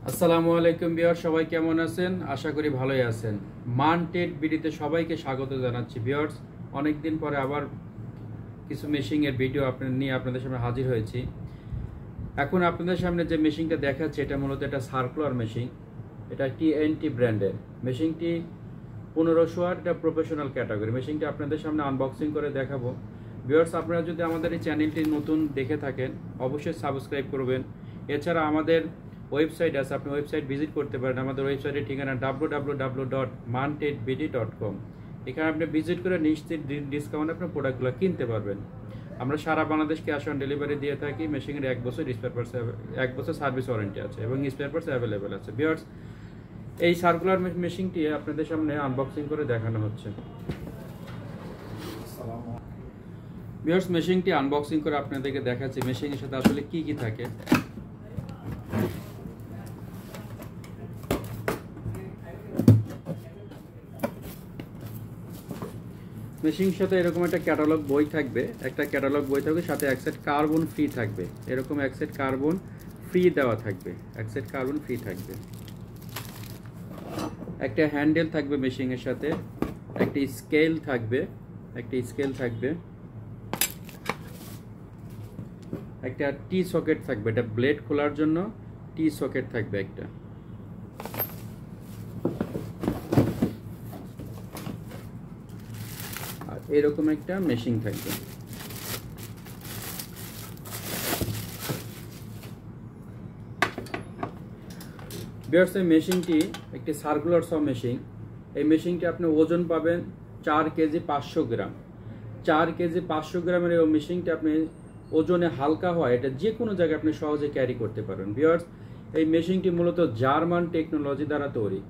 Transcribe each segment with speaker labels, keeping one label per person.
Speaker 1: আসসালামু আলাইকুম ভিউয়ার, সবাই কেমন আছেন? আশা করি ভালোই আছেন। মান টেট বিডিতে সবাইকে স্বাগত জানাচ্ছি ভিউয়ার্স। অনেকদিন পরে আবার কিছু মেশিনের ভিডিও আপনাদের সামনে হাজির হয়েছি। এখন আপনাদের সামনে যে মেশিনটা দেখাচ্ছে এটা মূলত একটা সার্কুলার মেশিন। এটা TNT ব্র্যান্ডের মেশিনটি 1500 ওয়াট, এটা প্রফেশনাল ক্যাটাগরি। মেশিনটি আপনাদের সামনে আনবক্সিং করে দেখাবো। ভিউয়ার্স, আপনারা যদি আমাদের এই চ্যানেলটি নতুন দেখে থাকেন অবশ্যই সাবস্ক্রাইব করবেন। এছাড়া আমাদের ওয়েবসাইট আছে, আপনি ওয়েবসাইট ভিজিট করতে পারেন। আমাদের ওয়েবসাইটের ঠিকানা www.mantetbd.com। এখানে আপনি ভিজিট করে নিশ্চিত ডিসকাউন্ট আপনার প্রোডাক্টগুলো কিনতে পারবেন। আমরা সারা বাংলাদেশ ক্যাশ অন ডেলিভারি দিয়ে থাকি। মেশিনের 1 বছর স্পেয়ার পার্টস, 1 বছর সার্ভিস ওয়ারেন্টি আছে এবং স্পেয়ার পার্টস অ্যাভেলেবেল আছে। ভিউয়ার্স, এই সার্কুলার মেশিনটি আপনাদের সামনে আনবক্সিং করে দেখানো হচ্ছে। ভিউয়ার্স, মেশিনটি আনবক্সিং করে আপনাদেরকে দেখাচ্ছি মেশিনের সাথে আসলে কি কি থাকে। মেশিনের সাথে এরকম একটা ক্যাটালগ বই থাকবে, সাথে এক সেট কার্বন ফ্রি থাকবে। এরকম এক সেট কার্বন ফ্রি দেওয়া থাকবে, একটা হ্যান্ডেল থাকবে মেশিনের সাথে, একটা স্কেল থাকবে, একটা টি সকেট থাকবে, এটা ব্লেড খোলার জন্য টি সকেট থাকবে একটা। আর এরকম একটা মেশিন থাকবে। ভিউয়ার্স, এই মেশিনটি একটি সার্কুলার সব মেশিন। এই মেশিনটি আপনি ওজন পাবেন 4 কেজি 500 গ্রাম। 4 কেজি 500 গ্রামের এই মেশিনটি আপনি ওজনে হালকা হয়, এটা যে কোনো জায়গায় আপনি সহজে ক্যারি করতে পারবেন। ভিউয়ার্স, এই মেশিনটি মূলত জার্মান টেকনোলজি দ্বারা তৈরি।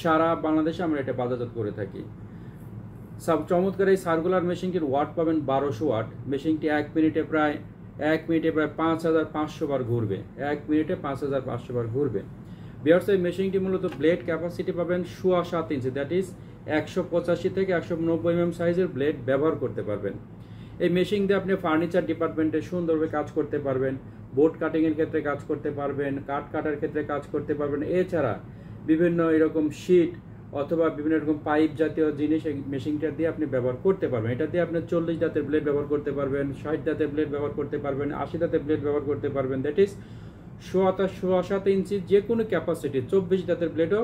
Speaker 1: সারা বাংলাদেশে আমরা এটা বাজারজাত করে থাকি। চমৎকার এই সার্কুলার মেশিনটির ওয়াট পাবেন 1200 ওয়াট। মেশিনটি 1 মিনিটে প্রায় 5500 বার ঘুরবে। 1 মিনিটে 5500 বার ঘুরবে। ভিউয়ার্স, এই মেশিনটি মূলত ব্লেড ক্যাপাসিটি পাবেন 7.5 ইঞ্চি, দ্যাট ইজ 185 থেকে 190 mm সাইজের ব্লেড ব্যবহার করতে পারবেন। এই মেশিন দিয়ে আপনি ফার্নিচার ডিপার্টমেন্টে সুন্দরভাবে কাজ করতে পারবেন, বোর্ড কাটিংয়ের ক্ষেত্রে কাজ করতে পারবেন, কাঠ কাটার ক্ষেত্রে কাজ করতে পারবেন। এছাড়া বিভিন্ন এরকম শীট অথবা বিভিন্ন রকম পাইপ জাতীয় জিনিস এই মেশিনটা দিয়ে আপনি ব্যবহার করতে পারবেন। এটা দিয়ে আপনি 40 দাঁতের ব্লেড ব্যবহার করতে পারবেন, 60 দাঁতের ব্লেড ব্যবহার করতে পারবেন, 80 দাঁতের ব্লেড ব্যবহার করতে পারবেন। দ্যাট ইজ 7.5 ইঞ্চি যে কোনো ক্যাপাসিটি 24 দাঁতের ব্লেডও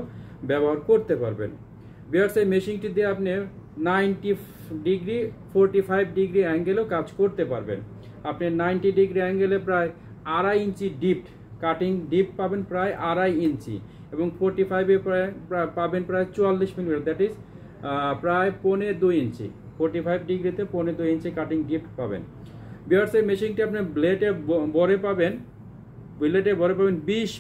Speaker 1: ব্যবহার করতে পারবেন। ভিউয়ার্স, এই মেশিনটি দিয়ে আপনি 90 ডিগ্রি 45 ডিগ্রি অ্যাঙ্গেলেও কাজ করতে পারবেন। আপনি 90 ডিগ্রি অ্যাঙ্গেলে প্রায় 2.5 ইঞ্চি ডিপ কাটিং ডিপ পাবেন, প্রায় 2.5 ইঞ্চি, এবং 45-এ পাবেন প্রায় 44 মিলিমিটার, দ্যাট ইজ প্রায় 1.25 ইঞ্চি। 45 ডিগ্রিতে 1.25 ইঞ্চি কাটিং ডিপ পাবেন। ভিউয়ার্স, এই মেশিনটি আপনি ব্লেডে বরে পাবেন 20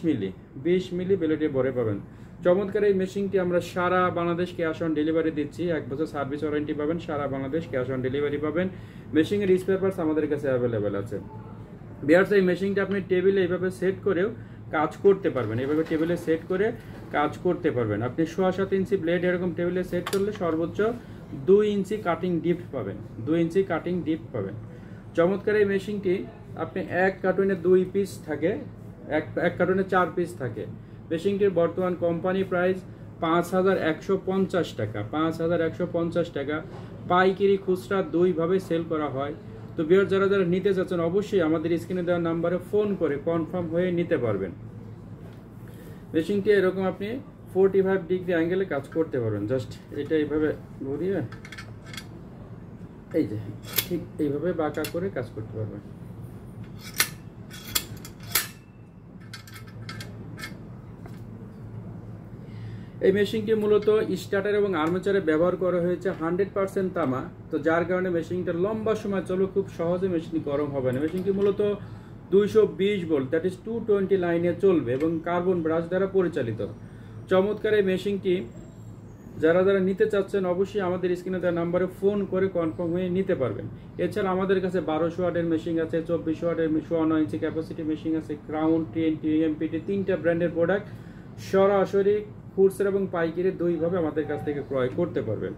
Speaker 1: মিলি ব্লেডে বরে পাবেন। চমৎকার এই মেশিনটি আমরা সারা বাংলাদেশ ক্যাশ অন ডেলিভারি দিচ্ছি। 1 বছর সার্ভিস ওয়ারেন্টি পাবেন, সারা বাংলাদেশ ক্যাশ অন ডেলিভারি পাবেন। মেশিনের স্পেয়ার পার্টস আমাদের কাছে অ্যাভেলেবেল আছে। ভিউয়ার্স, এই মেশিনটা আপনি টেবিলে এইভাবে সেট করেও কাজ করতে পারবেন, এইভাবে টেবিলে সেট করে কাজ করতে পারবেন। আপনি 7.5 ইঞ্চি ব্লেড এরকম টেবিলে সেট করলে সর্বোচ্চ 2 ইঞ্চি কাটিং ডিপ পাবেন। চমৎকার এই মেশিনটি আপনি এক কার্টুনে 2 পিস থাকে, এক কার্টুনে 4 পিস থাকে। মেশিনটির বর্তমান কোম্পানি প্রাইস 5150 টাকা। 5150 টাকা পাইকারি খুচরা দুইভাবে সেল করা হয়। তো ভিউয়ার, যারা নিতে চাচ্ছেন অবশ্যই আমাদের স্ক্রিনে দেওয়া নাম্বারে ফোন করে কনফার্ম হয়ে নিতে পারবেন। মেশিনটি এরকম আপনি 45 ডিগ্রি অ্যাঙ্গেলে কাজ করতে পারবেন। জাস্ট এটা এইভাবে ঘুরিয়ে এই যে ঠিক এইভাবে বাঁকা করে কাজ করতে পারবেন। এই মেশিনটি মূলত স্টার্টার এবং আর্মেচারে ব্যবহার করা হয়েছে 100% তামা, তো যার কারণে মেশিনটা লম্বা সময় চলো, খুব সহজে মেশিনটি গরম হবে না। মেশিনটি মূলত 220 ভোল্ট, দ্যাট ইজ 220 লাইনে চলবে এবং কার্বন ব্রাশ দ্বারা পরিচালিত। চমৎকার এই মেশিনটি যারা নিতে চাচ্ছেন অবশ্যই আমাদের স্ক্রিনে দেওয়া নাম্বারে ফোন করে কনফার্ম হয়ে নিতে পারবেন। এছাড়া আমাদের কাছে 1200 ওয়াটের মেশিন আছে, 24 ওয়াটের 9.5 ইঞ্চি ক্যাপাসিটি মেশিন আছে, ক্রাউন, TNT, MPT 3টা ব্র্যান্ডের প্রোডাক্ট সরাসরি খুচরা এবং পাইকারি দুইভাবে আমাদের কাছ থেকে ক্রয় করতে পারবেন।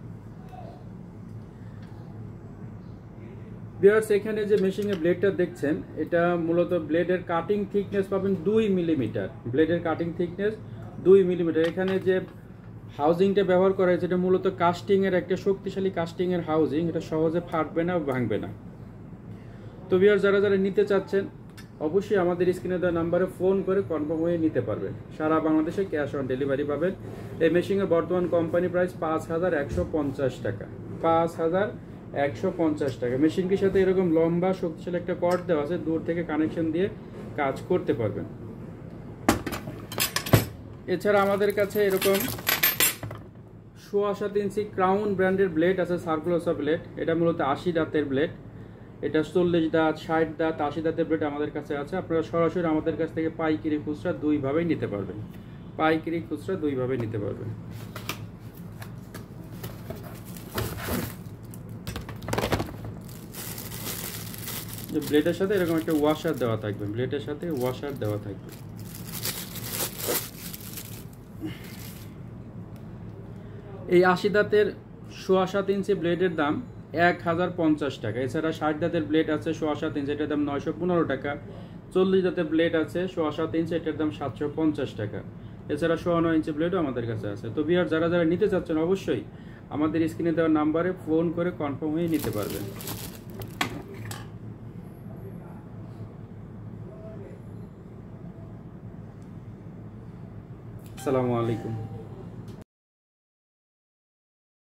Speaker 1: ভিউয়ার্স এখানে যে মেশিনের ব্লেডটা দেখছেন এটা মূলত ব্লেডের কাটিং থিকনেস পাবেন 2 মিলিমিটার। ব্লেডের কাটিং থিকনেস 2 মিলিমিটার। এখানে যে হাউজিংটা ব্যবহার করা হয়েছে এটা মূলত কাস্টিংয়ের একটা শক্তিশালী কাস্টিংয়ের হাউজিং, এটা সহজে ফাটবে না, ভাঙবে না। তো ভিউয়ার্স যারা যারা নিতে চাচ্ছেন অবশ্যই আমাদের স্ক্রিনে দেওয়া নাম্বারে ফোন করে কনফার্ম হয়ে নিতে পারবেন। সারা বাংলাদেশে ক্যাশ অন ডেলিভারি পাবেন। এই মেশিনের বর্তমান কোম্পানি প্রাইস 5150 টাকা। 5150 টাকা। মেশিনটির সাথে এরকম লম্বা শক্তিশালী একটা কর্ড দেওয়া আছে, দূর থেকে কানেকশন দিয়ে কাজ করতে পারবেন। এছাড়া আমাদের কাছে এরকম 7.5 ইঞ্চি ক্রাউন ব্র্যান্ডের ব্লেড আছে, সার্কুলার ব্লেড। এটা মূলত 80 দাঁতের ব্লেড। এটা 40 দাঁত, 60 দাঁত, 80 দাঁতের ব্লেড আমাদের কাছে আছে। আপনারা সরাসরি আমাদের কাছ থেকে পাইকারি খুচরা দুইভাবেই নিতে পারবেন। পাইকারি খুচরা দুইভাবে নিতে পারবেন। ব্লেডের সাথে এরকম একটা ওয়াশার দেওয়া থাকবে, ব্লেডের সাথে ওয়াশার দেওয়া থাকবে। এই 80 দাঁতের 7.5 ইঞ্চি ব্লেডের দাম 1050 টাকা। এছাড়া 60 দাঁতের ব্লেড আছে 7.5 ইঞ্চি, এটার দাম 915 টাকা। 40 দাঁতের ব্লেড আছে 7.5 ইঞ্চি, এটার দাম 750 টাকা। এছাড়া 9.5 ইঞ্চি ব্লেডও আমাদের কাছে আছে। তো ভিউয়ার যারা যারা নিতে চাচ্ছেন অবশ্যই আমাদের স্ক্রিনে দেওয়া নাম্বারে ফোন করে কনফার্ম হয়ে নিতে পারবেন। আসসালামু আলাইকুম।